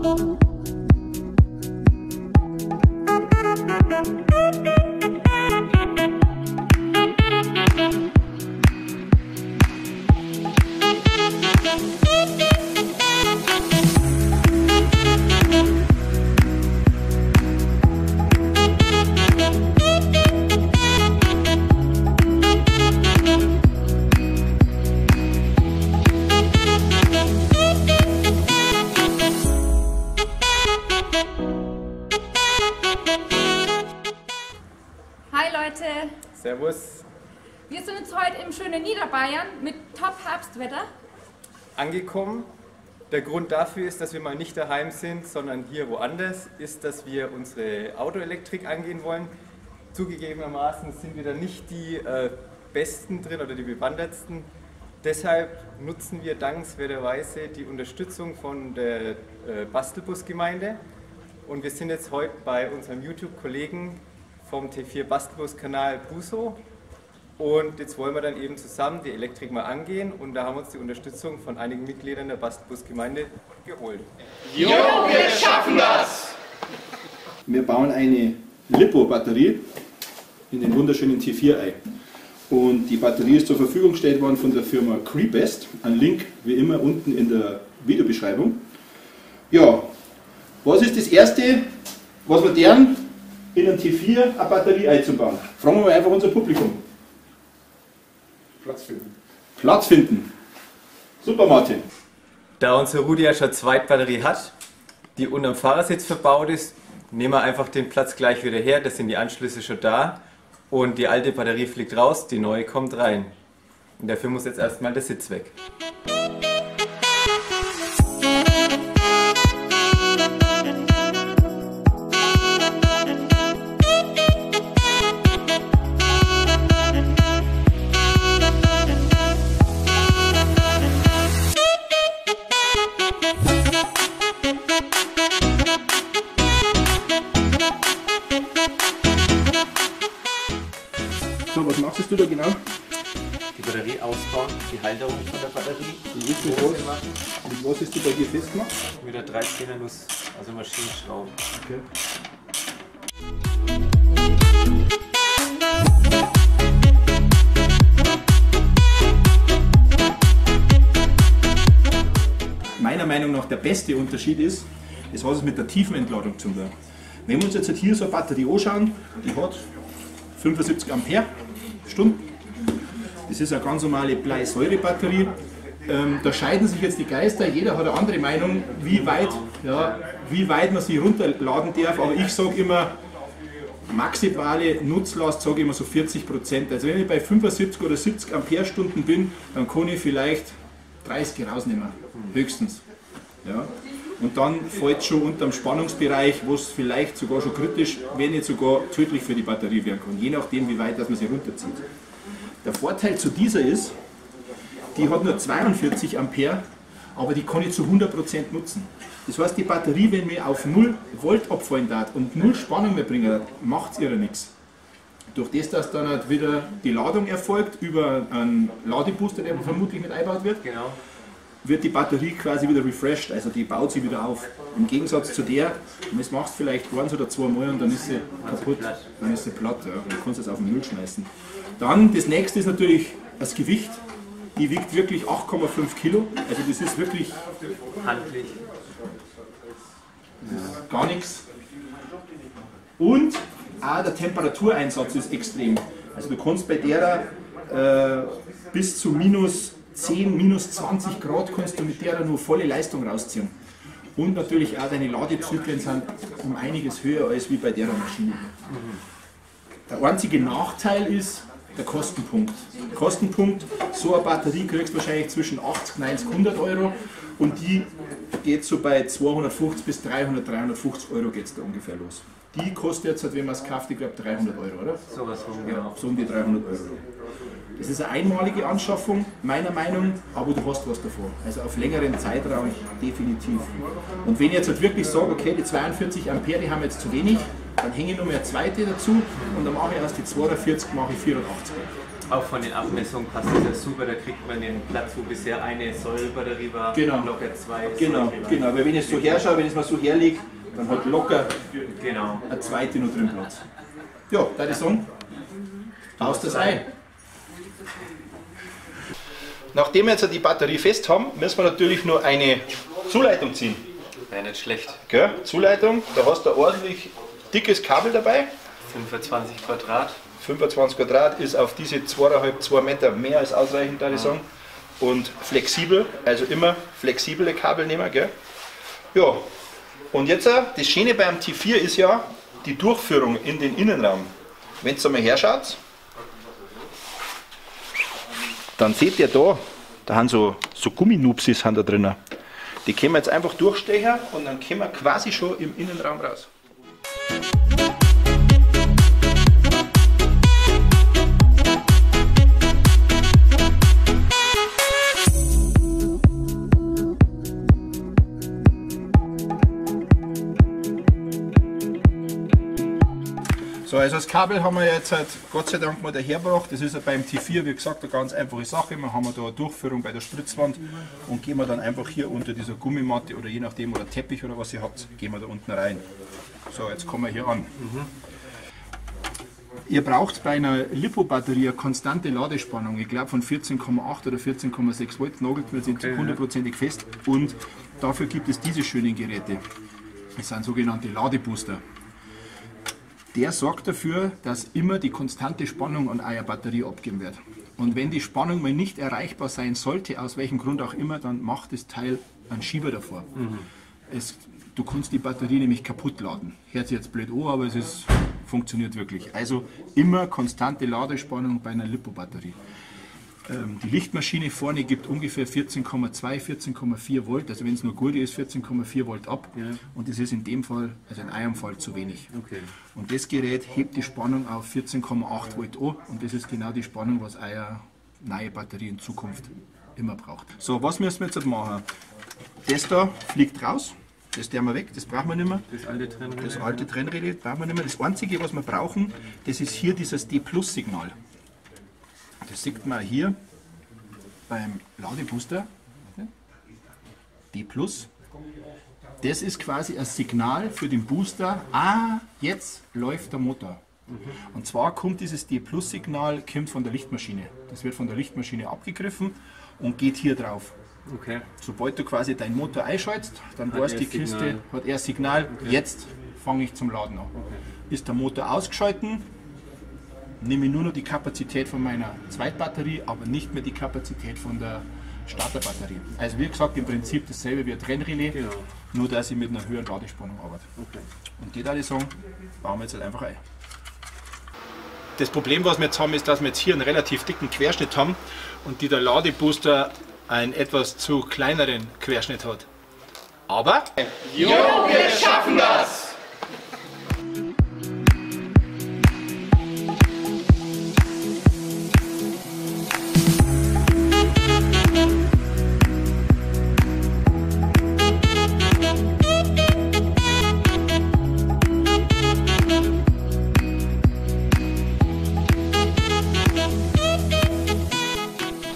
Hi Leute! Servus! Wir sind jetzt heute im schönen Niederbayern mit Top-Herbstwetter angekommen. Der Grund dafür ist, dass wir mal nicht daheim sind, sondern hier woanders, ist, dass wir unsere Autoelektrik angehen wollen. Zugegebenermaßen sind wir da nicht die Besten drin oder die Bewandertsten. Deshalb nutzen wir dankenswerterweise die Unterstützung von der Bastelbus-Gemeinde. Und wir sind jetzt heute bei unserem YouTube-Kollegen vom T4 Bastelbus-Kanal Buso. Und jetzt wollen wir dann eben zusammen die Elektrik mal angehen und da haben wir uns die Unterstützung von einigen Mitgliedern der Bastelbus-Gemeinde geholt. Jo, wir schaffen das! Wir bauen eine LiPo-Batterie in den wunderschönen T4 ein. Und die Batterie ist zur Verfügung gestellt worden von der Firma Creebest. Ein Link wie immer unten in der Videobeschreibung. Ja, was ist das Erste, was wir lernen, in einem T4 eine Batterie einzubauen? Fragen wir mal einfach unser Publikum. Platz finden. Platz finden. Super, Martin. Da unser Rudi ja schon zwei Batterie hat, die unterm Fahrersitz verbaut ist, nehmen wir einfach den Platz gleich wieder her, da sind die Anschlüsse schon da und die alte Batterie fliegt raus, die neue kommt rein. Und dafür muss jetzt erstmal der Sitz weg. So, was machst du da genau? Die Batterie ausbauen, die Halterung von der Batterie. Mit was ist die bei dir festgemacht? Mit der 13er Nuss, also Maschinenschrauben. Okay. Meiner Meinung nach der beste Unterschied ist, das hat es mit der Tiefenentladung zu tun. Wenn wir uns jetzt hier so eine Batterie anschauen, die hat 75 Ampere Stunden. Das ist eine ganz normale Bleisäure-Batterie. Da scheiden sich jetzt die Geister, jeder hat eine andere Meinung, wie weit man sie runterladen darf, aber ich sage immer, maximale Nutzlast sage ich immer so 40%. Also wenn ich bei 75 oder 70 Amperestunden bin, dann kann ich vielleicht 30 rausnehmen, höchstens. Ja. Und dann fällt es schon unter dem Spannungsbereich, wo es vielleicht sogar schon kritisch, wenn nicht sogar tödlich für die Batterie werden kann, je nachdem wie weit dass man sie runterzieht. Der Vorteil zu dieser ist, die hat nur 42 Ampere, aber die kann ich zu 100% nutzen. Das heißt, die Batterie, wenn mir auf 0 Volt abfallen darf und 0 Spannung mehr bringen darf, macht es ihr nichts. Durch das, dass dann halt wieder die Ladung erfolgt, über einen Ladebooster, der vermutlich mit eingebaut wird, Genau. wird die Batterie quasi wieder refreshed, also die baut sie wieder auf. Im Gegensatz zu der, und das machst du vielleicht 1 oder 2 Mal und dann ist sie kaputt, dann ist sie platt, ja. Dann kannst du es auf den Müll schmeißen. Dann, das nächste ist natürlich das Gewicht. Die wiegt wirklich 8,5 Kilo, also das ist wirklich Handlich. gar nichts. Und auch der Temperatureinsatz ist extrem. Also du kannst bei der bis zu minus 10, minus 20 Grad kannst du mit der nur volle Leistung rausziehen. Und natürlich auch deine Ladezyklen sind um einiges höher als wie bei der Maschine. Der einzige Nachteil ist der Kostenpunkt. Kostenpunkt, so eine Batterie kriegst du wahrscheinlich zwischen 80, 90, 100 Euro und die geht so bei 250 bis 300, 350 Euro geht es da ungefähr los. Die kostet jetzt, wenn man es kauft, ich glaube 300 Euro, oder? Sowas von, Ja, so um die 300 Euro. Das ist eine einmalige Anschaffung, meiner Meinung, aber du hast was davon. Also auf längeren Zeitraum definitiv. Und wenn ich jetzt halt wirklich sage, okay, die 42 Ampere, die haben jetzt zu wenig, dann hänge ich noch mehr eine zweite dazu und dann mache ich aus die 42 mache ich 84. Auch von den Abmessungen passt das ja super, da kriegt man den Platz, wo bisher eine Säulenbatterie war, Genau. locker 2. Genau, genau, weil wenn ich es so herschaue, wenn ich es mal so herlege, dann hat locker Genau. eine zweite noch drin Platz. Ja, da würde ich sagen, baust das ein. Nachdem wir jetzt die Batterie fest haben, müssen wir natürlich nur eine Zuleitung ziehen. Wäre nicht schlecht. Gell? Zuleitung, da hast du ein ordentlich dickes Kabel dabei. 25 Quadrat. 25 Quadrat ist auf diese 2,5 Meter mehr als ausreichend, würde ich sagen. Und flexibel, also immer flexible Kabel nehmen. Gell? Ja, und jetzt das Schöne beim T4 ist ja die Durchführung in den Innenraum. Wenn ihr mal herschaut, dann seht ihr da haben so Gumminupsis da drin. Die können wir jetzt einfach durchstechen und dann können wir quasi schon im Innenraum raus. So, also das Kabel haben wir jetzt halt Gott sei Dank mal dahergebracht. Das ist ja beim T4, wie gesagt, eine ganz einfache Sache. Wir haben da eine Durchführung bei der Spritzwand und gehen wir dann einfach hier unter dieser Gummimatte oder je nachdem, oder Teppich oder was ihr habt, gehen wir da unten rein. So, jetzt kommen wir hier an. Ihr braucht bei einer LiPo-Batterie eine konstante Ladespannung, ich glaube von 14,8 oder 14,6 Volt, nagelt mir sind hundertprozentig fest, und dafür gibt es diese schönen Geräte. Das sind sogenannte Ladebooster. Der sorgt dafür, dass immer die konstante Spannung an einer Batterie abgegeben wird. Und wenn die Spannung mal nicht erreichbar sein sollte, aus welchem Grund auch immer, dann macht das Teil einen Schieber davor. Du kannst die Batterie nämlich kaputt laden. Hört sich jetzt blöd an, aber funktioniert wirklich. Also immer konstante Ladespannung bei einer LiPo-Batterie. Die Lichtmaschine vorne gibt ungefähr 14,2, 14,4 Volt, also wenn es nur gut ist, 14,4 Volt ab. Ja. Und das ist in dem Fall, also in einem Fall zu wenig. Okay. Und das Gerät hebt die Spannung auf 14,8 Volt an, und das ist genau die Spannung, was eine neue Batterie in Zukunft immer braucht. So, was müssen wir jetzt machen? Das da fliegt raus, das tun wir weg, das brauchen wir nicht mehr. Das alte Trennrelais brauchen wir nicht mehr. Das Einzige, was wir brauchen, das ist hier dieses D-Plus-Signal. Das sieht man hier beim Ladebooster. D+. Das ist quasi ein Signal für den Booster, jetzt läuft der Motor. Und zwar kommt dieses D+-Signal von der Lichtmaschine. Das wird von der Lichtmaschine abgegriffen und geht hier drauf. Okay. Sobald du quasi deinen Motor einschaltest, dann weiß die Kiste, hat er Signal, jetzt fange ich zum Laden an. Okay. Ist der Motor ausgeschalten, nehme ich nur noch die Kapazität von meiner Zweitbatterie, aber nicht mehr die Kapazität von der Starterbatterie. Also wie gesagt, im Prinzip dasselbe wie ein Trennrelais, nur dass ich mit einer höheren Ladespannung arbeite. Okay. Und die würde ich sagen, bauen wir jetzt halt einfach ein. Das Problem, was wir jetzt haben, ist, dass wir jetzt hier einen relativ dicken Querschnitt haben und der Ladebooster einen etwas zu kleineren Querschnitt hat. Aber Jo, wir schaffen das!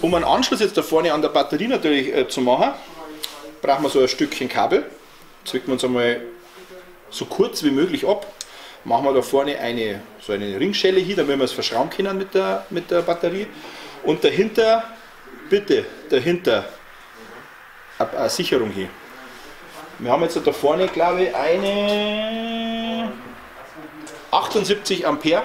Um einen Anschluss jetzt da vorne an der Batterie natürlich zu machen, brauchen wir so ein Stückchen Kabel. Zwicken wir uns einmal so kurz wie möglich ab. Machen wir da vorne so eine Ringschelle hier, damit wir es verschrauben können mit der Batterie. Und dahinter, bitte, dahinter eine Sicherung hier. Wir haben jetzt da vorne, glaube ich, eine 78 Ampere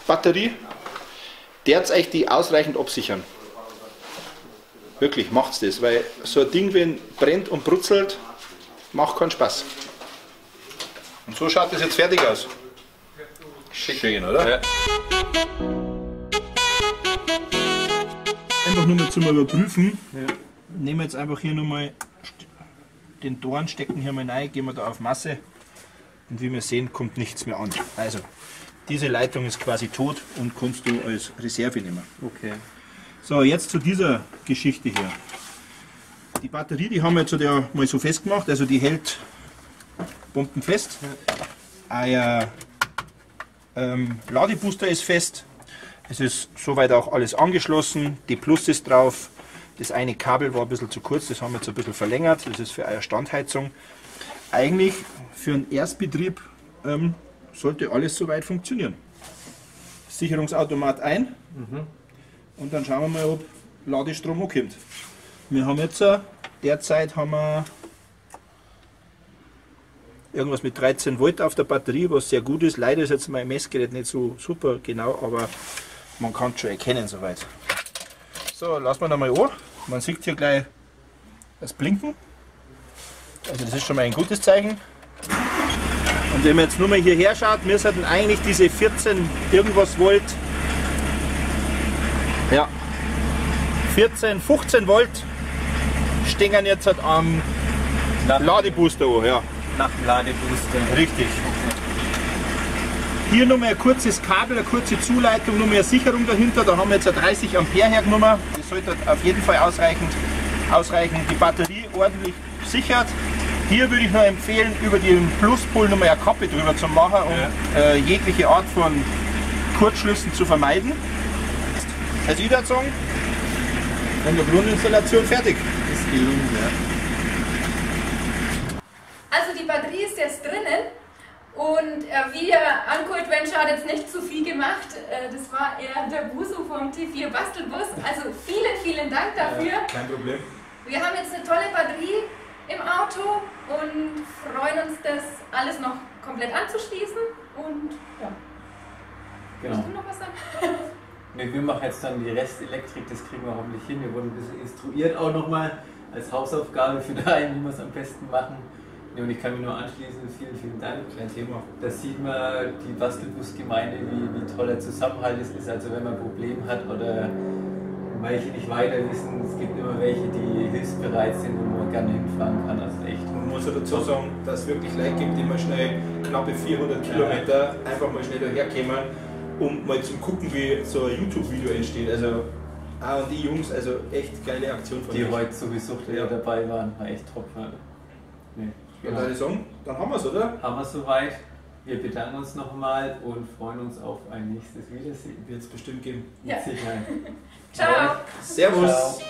Batterie. Der hat euch die ausreichend absichern. Wirklich, macht's das, weil so ein Ding, wenn brennt und brutzelt, macht keinen Spaß. Und so schaut das jetzt fertig aus. Schön, oder? Ja. Einfach nur mal zum Überprüfen. Ja. Nehmen wir jetzt einfach hier nochmal den Dorn, stecken hier mal rein, gehen wir da auf Masse, und wie wir sehen, kommt nichts mehr an. Also, diese Leitung ist quasi tot und kannst du als Reserve nehmen. Okay. So, jetzt zu dieser Geschichte hier. Die Batterie, die haben wir jetzt mal so festgemacht, also die hält bombenfest. Euer Ladebooster ist fest. Es ist soweit auch alles angeschlossen, die Plus ist drauf. Das eine Kabel war ein bisschen zu kurz, das haben wir jetzt ein bisschen verlängert. Das ist für eure Standheizung. Eigentlich für einen Erstbetrieb sollte alles soweit funktionieren. Sicherungsautomat ein und dann schauen wir mal, ob Ladestrom ankommt. Wir haben jetzt derzeit haben wir irgendwas mit 13 Volt auf der Batterie, was sehr gut ist. Leider ist jetzt mein Messgerät nicht so super genau, aber man kann es schon erkennen soweit. So, lassen wir da mal an. Man sieht hier gleich das Blinken. Also das ist schon mal ein gutes Zeichen. Und wenn man jetzt nur mal hierher schaut, wir sollten eigentlich diese 14 irgendwas Volt, ja, 14, 15 Volt stehen jetzt halt am Ladebooster an. Ja. Nach dem Ladebooster. Richtig. Hier nochmal ein kurzes Kabel, eine kurze Zuleitung, nochmal eine Sicherung dahinter. Da haben wir jetzt eine 30 Ampere hergenommen. Das sollte auf jeden Fall ausreichen. Die Batterie ordentlich sichert. Hier würde ich noch empfehlen, über den Pluspol nochmal eine Kappe drüber zu machen, um jegliche Art von Kurzschlüssen zu vermeiden. Also ich würde sagen, dann die Grundinstallation fertig. Ist gelungen, ja. Also die Batterie ist jetzt drinnen und wie ihr angeholt werden, hat jetzt nicht zu viel gemacht. Das war eher der Busu vom T4 Bastelbus. Also vielen Dank dafür. Kein Problem. Wir haben jetzt eine tolle Batterie im Auto und freuen uns, das alles noch komplett anzuschließen. Und ja. Genau. Willst du noch was sagen? Ne, wir machen jetzt dann die Restelektrik, das kriegen wir hoffentlich hin. Wir wurden ein bisschen instruiert auch nochmal als Hausaufgabe für daheim, wie wir es am besten machen. Ja, und ich kann mich nur anschließen, vielen Dank. Kein Thema. Da sieht man die Bastelbus-Gemeinde, wie toll der Zusammenhalt es ist. Also wenn man ein Problem hat oder welche nicht weiter wissen, es gibt immer welche, die hilfsbereit sind, wo man gerne hinfahren kann. Also echt. Man muss ja dazu sagen, dass es wirklich Leute gibt, die mal schnell knappe 400 Kilometer einfach mal schnell daherkommen, um mal zu gucken, wie so ein YouTube-Video entsteht. Also auch die Jungs, also echt geile Aktion von Die euch. heute sowieso dabei waren, war echt top. Nee. Dann würde ich sagen, dann haben wir es, oder? Haben wir soweit. Wir bedanken uns nochmal und freuen uns auf ein nächstes Wiedersehen. Wird es bestimmt geben. Ja. Mit Sicherheit. Ciao. Servus. Ciao.